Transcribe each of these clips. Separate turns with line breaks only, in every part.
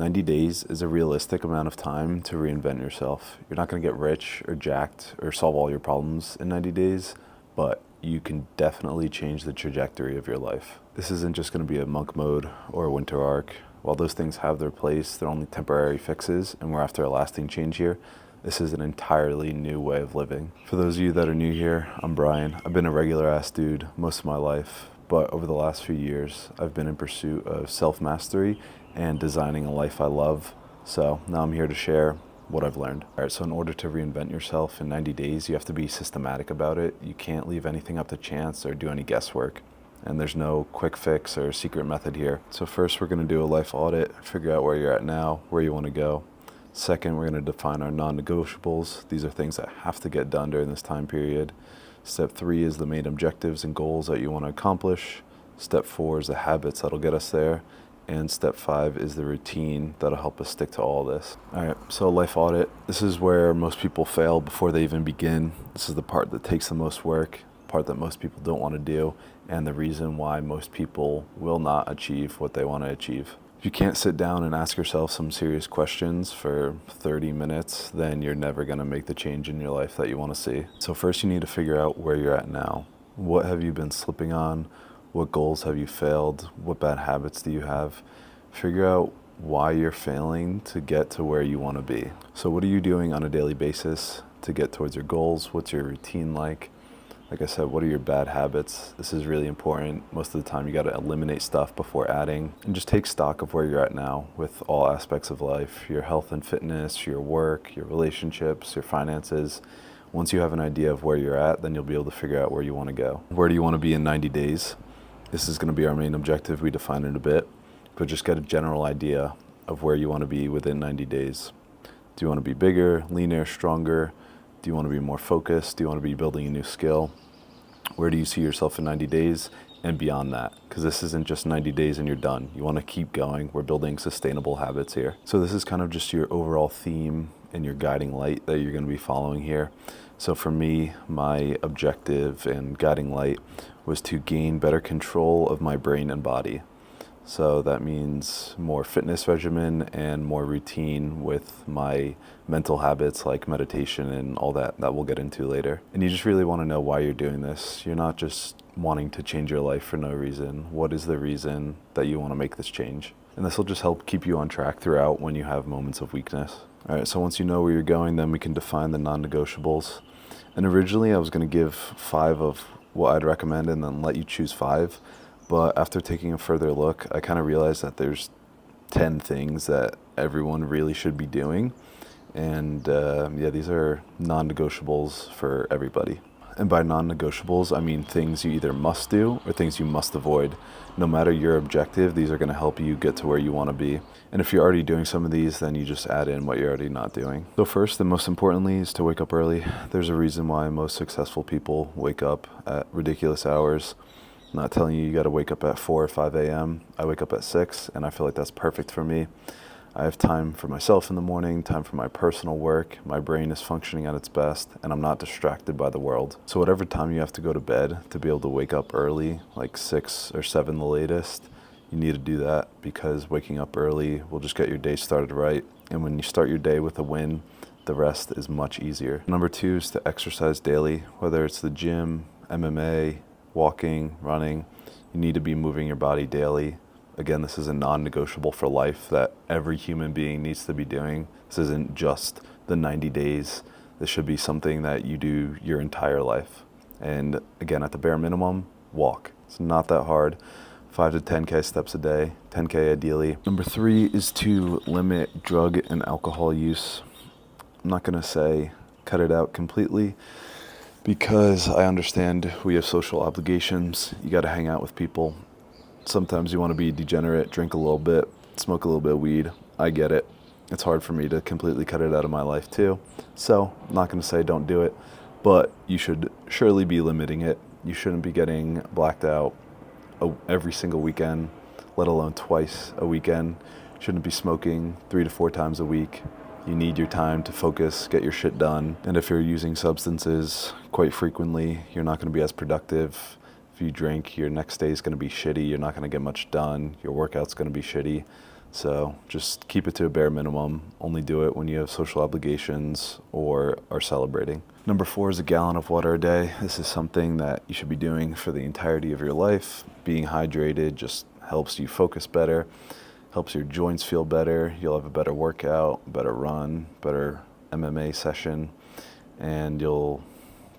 90 days is a realistic amount of time to reinvent yourself. You're not going to get rich or jacked or solve all your problems in 90 days, but you can definitely change the trajectory of your life. This isn't just going to be a monk mode or a winter arc. While those things have their place, they're only temporary fixes, and we're after a lasting change here. This is an entirely new way of living. For those of you that are new here, I'm Brian. I've been a regular ass dude most of my life, but over the last few years, I've been in pursuit of self-mastery and designing a life I love. So now I'm here to share what I've learned. All right, so in order to reinvent yourself in 90 days, you have to be systematic about it. You can't leave anything up to chance or do any guesswork. And there's no quick fix or secret method here. So first, we're gonna do a life audit, figure out where you're at now, where you wanna go. Second, we're gonna define our non-negotiables. These are things that have to get done during this time period. Step 3 is the main objectives and goals that you wanna accomplish. Step 4 is the habits that'll get us there. And step 5 is the routine that'll help us stick to all this. All right, so life audit. This is where most people fail before they even begin. This is the part that takes the most work, part that most people don't want to do, and the reason why most people will not achieve what they want to achieve. If you can't sit down and ask yourself some serious questions for 30 minutes, then you're never going to make the change in your life that you want to see. So first you need to figure out where you're at now. What have you been slipping on? What goals have you failed? What bad habits do you have? Figure out why you're failing to get to where you want to be. So what are you doing on a daily basis to get towards your goals? What's your routine like? Like I said, what are your bad habits? This is really important. Most of the time you got to eliminate stuff before adding, and just take stock of where you're at now with all aspects of life, your health and fitness, your work, your relationships, your finances. Once you have an idea of where you're at, then you'll be able to figure out where you want to go. Where do you want to be in 90 days? This is going to be our main objective. We define it a bit, but just get a general idea of where you want to be within 90 days. Do you want to be bigger, leaner, stronger? Do you want to be more focused? Do you want to be building a new skill? Where do you see yourself in 90 days and beyond that? Because this isn't just 90 days and you're done. You want to keep going. We're building sustainable habits here. So this is kind of just your overall theme and your guiding light that you're going to be following here. So for me, my objective and guiding light was to gain better control of my brain and body. So that means more fitness regimen and more routine with my mental habits like meditation and all that we'll get into later. And you just really want to know why you're doing this. You're not just wanting to change your life for no reason. What is the reason that you want to make this change? And this will just help keep you on track throughout when you have moments of weakness. All right, so once you know where you're going, then we can define the non-negotiables. And originally I was going to give 5 of what I'd recommend and then let you choose 5. But after taking a further look, I kind of realized that there's 10 things that everyone really should be doing. And yeah, these are non-negotiables for everybody. And by non-negotiables, I mean things you either must do or things you must avoid. No matter your objective, these are going to help you get to where you want to be. And if you're already doing some of these, then you just add in what you're already not doing. So first and most importantly is to wake up early. There's a reason why most successful people wake up at ridiculous hours. I'm not telling you got to wake up at 4 or 5 a.m. I wake up at 6, and I feel like that's perfect for me. I have time for myself in the morning, time for my personal work. My brain is functioning at its best, and I'm not distracted by the world. So whatever time you have to go to bed to be able to wake up early, like 6 or 7 the latest, you need to do that, because waking up early will just get your day started right. And when you start your day with a win, the rest is much easier. Number 2 is to exercise daily, whether it's the gym, MMA, walking, running. You need to be moving your body daily. Again, this is a non-negotiable for life that every human being needs to be doing. This isn't just the 90 days. This should be something that you do your entire life. And again, at the bare minimum, walk. It's not that hard. 5 to 10K steps a day, 10K ideally. Number 3 is to limit drug and alcohol use. I'm not gonna say cut it out completely, because I understand we have social obligations. You gotta hang out with people. Sometimes you wanna be degenerate, drink a little bit, smoke a little bit of weed. I get it. It's hard for me to completely cut it out of my life too. So I'm not gonna say don't do it, but you should surely be limiting it. You shouldn't be getting blacked out every single weekend, let alone twice a weekend. Shouldn't be smoking 3 to 4 times a week. You need your time to focus, get your shit done. And if you're using substances quite frequently, you're not going to be as productive. If you drink, your next day is going to be shitty. You're not going to get much done. Your workout's going to be shitty. So just keep it to a bare minimum. Only do it when you have social obligations or are celebrating. Number 4 is a gallon of water a day. This is something that you should be doing for the entirety of your life. Being hydrated just helps you focus better, helps your joints feel better. You'll have a better workout, better run, better MMA session, and you'll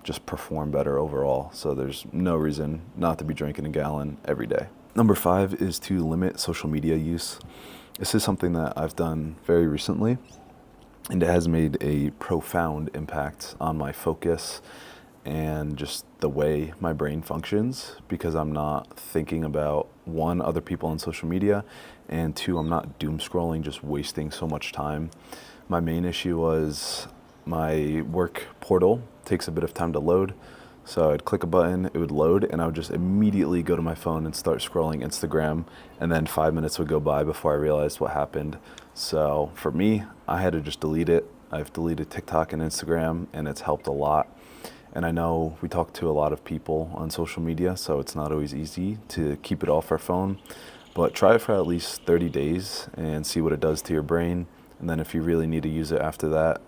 just perform better overall. So there's no reason not to be drinking a gallon every day. Number 5 is to limit social media use. This is something that I've done very recently, and it has made a profound impact on my focus and just the way my brain functions, because I'm not thinking about, 1, other people on social media, and 2, I'm not doom scrolling, just wasting so much time. My main issue was my work portal takes a bit of time to load. So I'd click a button, it would load, and I would just immediately go to my phone and start scrolling Instagram, and then 5 minutes would go by before I realized what happened. So for me, I had to just delete it. I've deleted TikTok and Instagram, and it's helped a lot. And I know we talk to a lot of people on social media, so it's not always easy to keep it off our phone, but try it for at least 30 days and see what it does to your brain. And then if you really need to use it after that,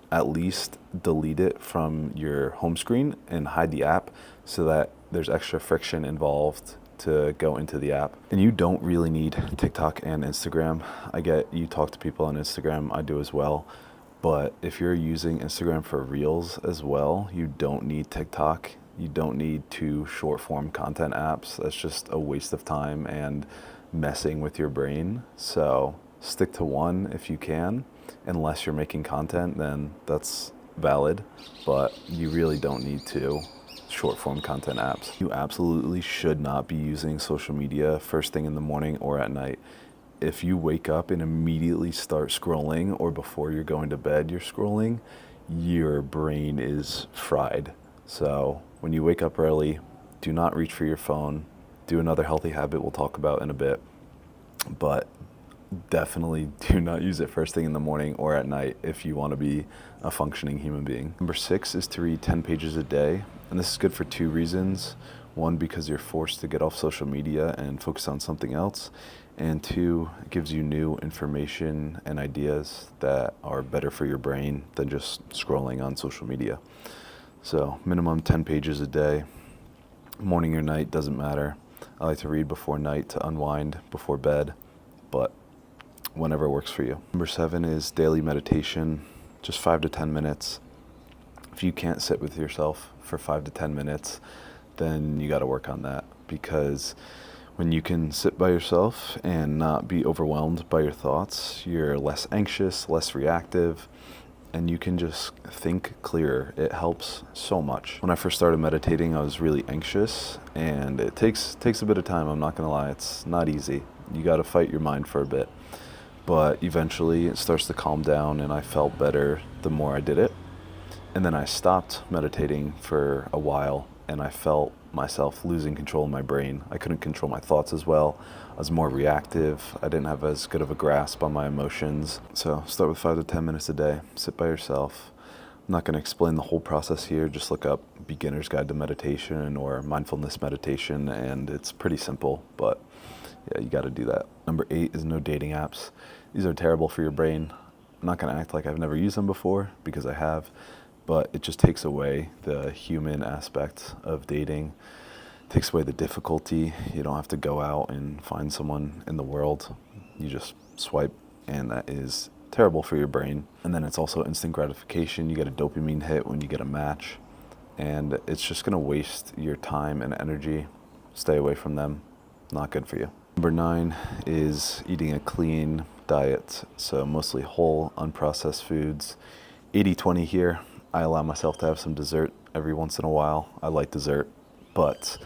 at least delete it from your home screen and hide the app so that there's extra friction involved to go into the app. And you don't really need TikTok and Instagram. I get you talk to people on Instagram, I do as well. But if you're using Instagram for Reels as well, you don't need TikTok. You don't need 2 short form content apps. That's just a waste of time and messing with your brain. So stick to 1 if you can. Unless you're making content, then that's valid, but you really don't need 2 short form content apps. You absolutely should not be using social media first thing in the morning or at night. If you wake up and immediately start scrolling, or before you're going to bed you're scrolling, your brain is fried. So when you wake up early, do not reach for your phone. Do another healthy habit we'll talk about in a bit, but definitely do not use it first thing in the morning or at night if you want to be a functioning human being. Number 6 is to read 10 pages a day. And this is good for 2 reasons. 1, because you're forced to get off social media and focus on something else. And 2, it gives you new information and ideas that are better for your brain than just scrolling on social media. So minimum 10 pages a day. Morning or night, doesn't matter. I like to read before night to unwind before bed, but whenever works for you. Number 7 is daily meditation, just 5 to 10 minutes. If you can't sit with yourself for 5 to 10 minutes, then you got to work on that, because when you can sit by yourself and not be overwhelmed by your thoughts, you're less anxious, less reactive, and you can just think clearer. It helps so much. When I first started meditating, I was really anxious, and it takes a bit of time, I'm not gonna lie. It's not easy. You got to fight your mind for a bit. But eventually it starts to calm down, and I felt better the more I did it. And then I stopped meditating for a while, and I felt myself losing control of my brain. I couldn't control my thoughts as well. I was more reactive. I didn't have as good of a grasp on my emotions. So start with 5 to 10 minutes a day. Sit by yourself. I'm not going to explain the whole process here. Just look up Beginner's Guide to Meditation or Mindfulness Meditation, and it's pretty simple, but yeah, you got to do that. Number 8 is no dating apps. These are terrible for your brain. I'm not going to act like I've never used them before, because I have, but it just takes away the human aspect of dating. It takes away the difficulty. You don't have to go out and find someone in the world. You just swipe, and that is terrible for your brain. And then it's also instant gratification. You get a dopamine hit when you get a match, and it's just going to waste your time and energy. Stay away from them. Not good for you. Number 9 is eating a clean diet, so mostly whole, unprocessed foods. 80-20 here. I allow myself to have some dessert every once in a while. I like dessert, but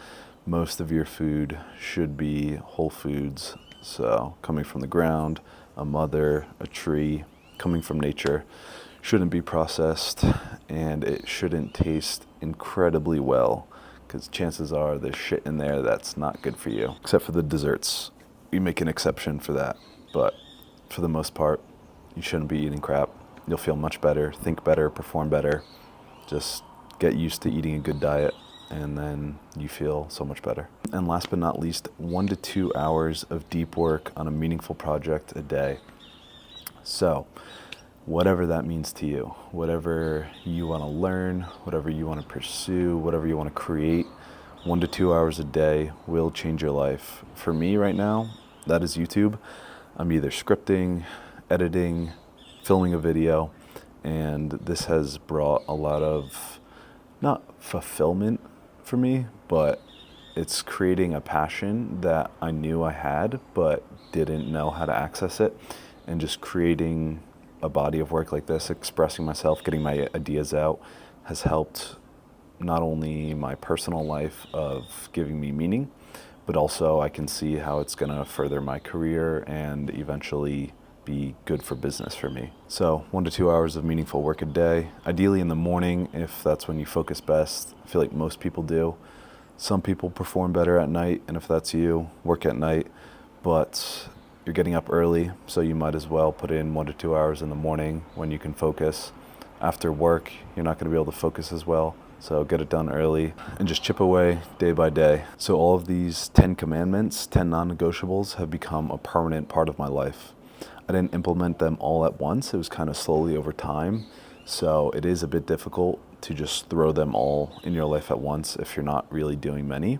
most of your food should be whole foods, so coming from the ground, a mother, a tree, coming from nature. Shouldn't be processed, and it shouldn't taste incredibly well, because chances are there's shit in there that's not good for you. Except for the desserts. We make an exception for that, but for the most part, you shouldn't be eating crap. You'll feel much better, think better, perform better. Just get used to eating a good diet, and then you feel so much better. And last but not least, 1 to 2 hours of deep work on a meaningful project a day. So, whatever that means to you, whatever you want to learn, whatever you want to pursue, whatever you want to create, 1 to 2 hours a day will change your life. For me right now, that is YouTube. I'm either scripting, editing, filming a video, and this has brought a lot of, not fulfillment for me, but it's creating a passion that I knew I had, but didn't know how to access it. And just creating a body of work like this, expressing myself, getting my ideas out, has helped not only my personal life of giving me meaning, but also I can see how it's gonna further my career and eventually be good for business for me. So 1 to 2 hours of meaningful work a day, ideally in the morning if that's when you focus best. I feel like most people do. Some people perform better at night, and if that's you, work at night, but you're getting up early, so you might as well put in 1 to 2 hours in the morning when you can focus. After work, you're not gonna be able to focus as well, so get it done early and just chip away day by day. So all of these 10 commandments, 10 non-negotiables have become a permanent part of my life. I didn't implement them all at once, it was kind of slowly over time, so it is a bit difficult to just throw them all in your life at once if you're not really doing many.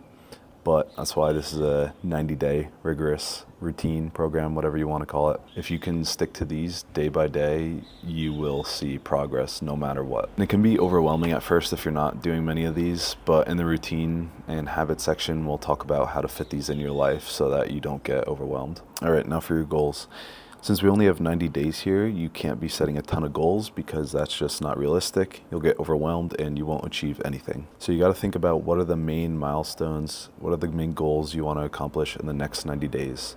But that's why this is a 90-day rigorous routine program, whatever you want to call it. If you can stick to these day by day, you will see progress no matter what. And it can be overwhelming at first if you're not doing many of these, but in the routine and habit section, we'll talk about how to fit these in your life so that you don't get overwhelmed. All right, now for your goals. Since we only have 90 days here, you can't be setting a ton of goals because that's just not realistic. You'll get overwhelmed and you won't achieve anything. So you got to think about what are the main milestones, what are the main goals you want to accomplish in the next 90 days.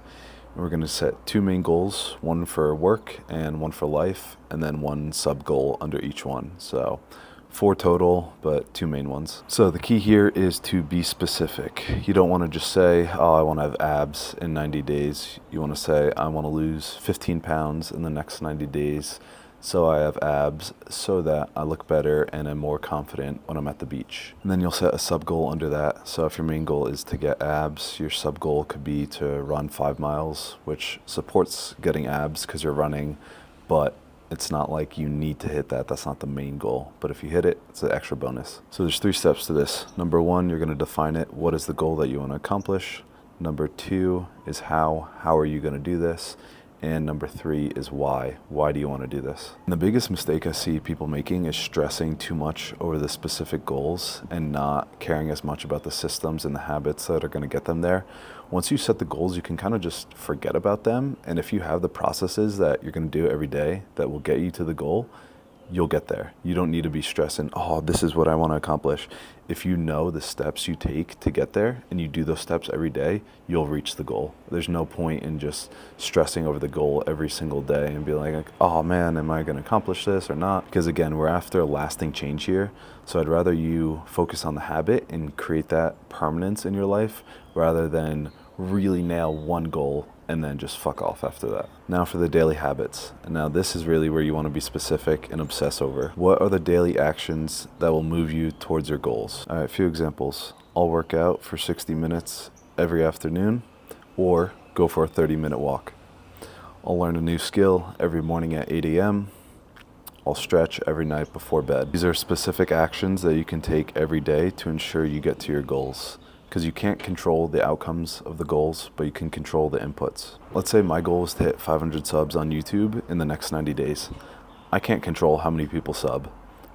And we're going to set 2 main goals, one for work and one for life, and then 1 sub goal under each one. So 4 total, but 2 main ones. So the key here is to be specific. You don't want to just say, oh, I want to have abs in 90 days. You want to say, I want to lose 15 pounds in the next 90 days so I have abs so that I look better and am more confident when I'm at the beach. And then you'll set a sub goal under that. So if your main goal is to get abs, your sub goal could be to run 5 miles, which supports getting abs because you're running, but it's not like you need to hit that. That's not the main goal. But if you hit it, it's an extra bonus. So there's 3 steps to this. Number 1, you're going to define it. What is the goal that you want to accomplish? Number 2 is how. How are you going to do this? And number 3 is why. Why do you want to do this? And the biggest mistake I see people making is stressing too much over the specific goals and not caring as much about the systems and the habits that are going to get them there. Once you set the goals, you can kind of just forget about them. And if you have the processes that you're going to do every day that will get you to the goal, you'll get there. You don't need to be stressing, oh, this is what I want to accomplish. If you know the steps you take to get there and you do those steps every day, you'll reach the goal. There's no point in just stressing over the goal every single day and be like, oh man, am I going to accomplish this or not? Because again, we're after a lasting change here. So I'd rather you focus on the habit and create that permanence in your life rather than really nail one goal and then just fuck off after that. Now for the daily habits. And now this is really where you want to be specific and obsess over. What are the daily actions that will move you towards your goals? All right, a few examples. I'll work out for 60 minutes every afternoon or go for a 30-minute walk. I'll learn a new skill every morning at 8 a.m. I'll stretch every night before bed. These are specific actions that you can take every day to ensure you get to your goals. Because you can't control the outcomes of the goals, but you can control the inputs. Let's say my goal is to hit 500 subs on YouTube in the next 90 days. I can't control how many people sub,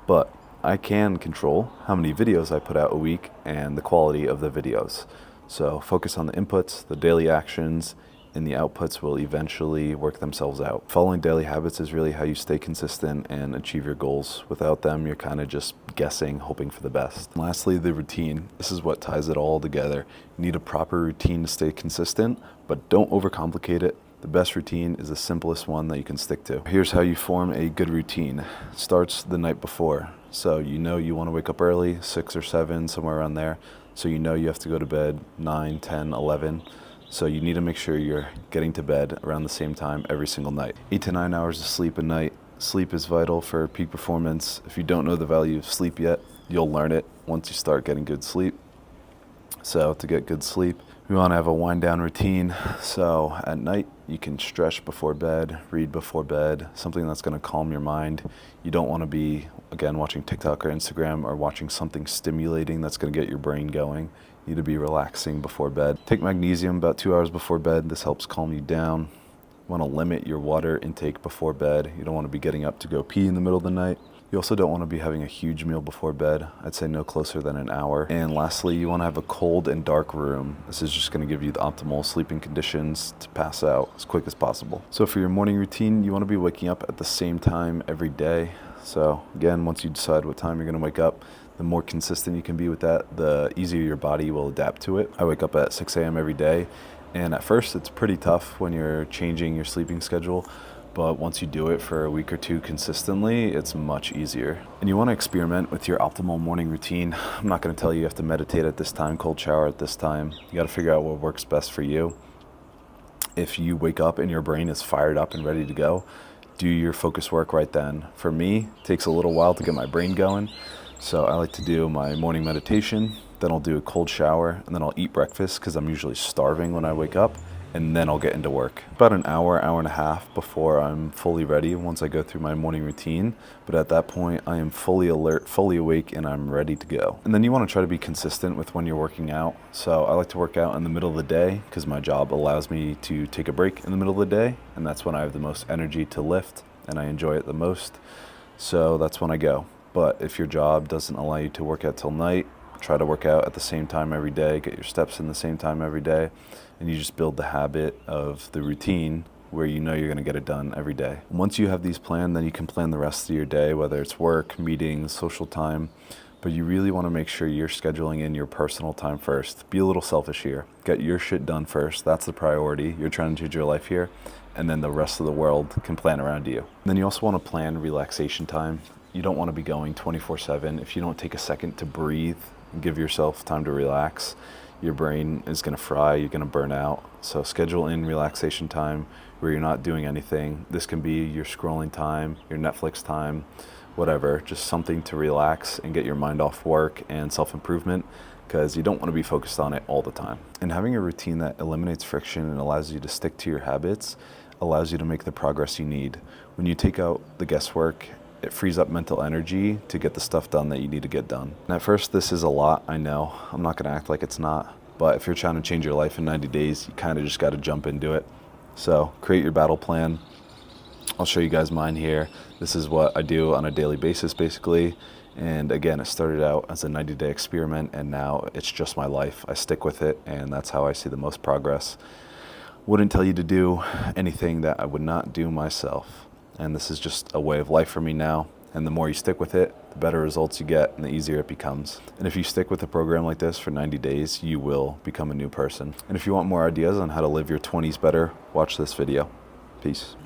but I can control how many videos I put out a week and the quality of the videos. So focus on the inputs, the daily actions, and the outputs will eventually work themselves out. Following daily habits is really how you stay consistent and achieve your goals. Without them, you're kind of just guessing, hoping for the best. And lastly, the routine. This is what ties it all together. You need a proper routine to stay consistent, but don't overcomplicate it. The best routine is the simplest one that you can stick to. Here's how you form a good routine. It starts the night before. So you know you want to wake up early, 6 or 7, somewhere around there. So you know you have to go to bed 9, 10, 11. So you need to make sure you're getting to bed around the same time every single night. 8 to 9 hours of sleep a night. Sleep is vital for peak performance. If you don't know the value of sleep yet, you'll learn it once you start getting good sleep. So to get good sleep, we want to have a wind down routine. So at night, you can stretch before bed, read before bed, something that's going to calm your mind. You don't want to be, again, watching TikTok or Instagram or watching something stimulating that's going to get your brain going. You need to be relaxing before bed. Take magnesium about 2 hours before bed. This helps calm you down. You want to limit your water intake before bed. You don't want to be getting up to go pee in the middle of the night. You also don't want to be having a huge meal before bed. I'd say no closer than an hour. And lastly, you want to have a cold and dark room. This is just going to give you the optimal sleeping conditions to pass out as quick as possible. So for your morning routine, you want to be waking up at the same time every day. So again, once you decide what time you're going to wake up, the more consistent you can be with that, the easier your body will adapt to it. I wake up at 6 a.m. every day. And at first, it's pretty tough when you're changing your sleeping schedule. But once you do it for a week or two consistently, it's much easier. And you want to experiment with your optimal morning routine. I'm not going to tell you have to meditate at this time, cold shower at this time. You got to figure out what works best for you. If you wake up and your brain is fired up and ready to go, do your focus work right then. For me, it takes a little while to get my brain going. So I like to do my morning meditation, then I'll do a cold shower, and then I'll eat breakfast because I'm usually starving when I wake up. And then I'll get into work. About an hour, hour and a half before I'm fully ready once I go through my morning routine. But at that point, I am fully alert, fully awake, and I'm ready to go. And then you want to try to be consistent with when you're working out. So I like to work out in the middle of the day because my job allows me to take a break in the middle of the day. And that's when I have the most energy to lift and I enjoy it the most. So that's when I go. But if your job doesn't allow you to work out till night, try to work out at the same time every day, get your steps in the same time every day, and you just build the habit of the routine where you know you're going to get it done every day. Once you have these planned, then you can plan the rest of your day, whether it's work, meetings, social time, but you really want to make sure you're scheduling in your personal time first. Be a little selfish here. Get your shit done first. That's the priority. You're trying to change your life here, and then the rest of the world can plan around you. And then you also want to plan relaxation time. You don't want to be going 24/7. If you don't take a second to breathe and give yourself time to relax, your brain is going to fry, you're going to burn out. So schedule in relaxation time where you're not doing anything. This can be your scrolling time, your Netflix time, whatever, just something to relax and get your mind off work and self-improvement, because you don't want to be focused on it all the time. And having a routine that eliminates friction and allows you to stick to your habits allows you to make the progress you need. When you take out the guesswork, it frees up mental energy to get the stuff done that you need to get done. And at first, this is a lot, I know. I'm not gonna act like it's not. But if you're trying to change your life in 90 days, you kind of just gotta jump into it. So create your battle plan. I'll show you guys mine here. This is what I do on a daily basis, basically. And again, it started out as a 90-day experiment, and now it's just my life. I stick with it, and that's how I see the most progress. Wouldn't tell you to do anything that I would not do myself. And this is just a way of life for me now. And the more you stick with it, the better results you get and the easier it becomes. And if you stick with a program like this for 90 days, you will become a new person. And if you want more ideas on how to live your 20s better, watch this video. Peace.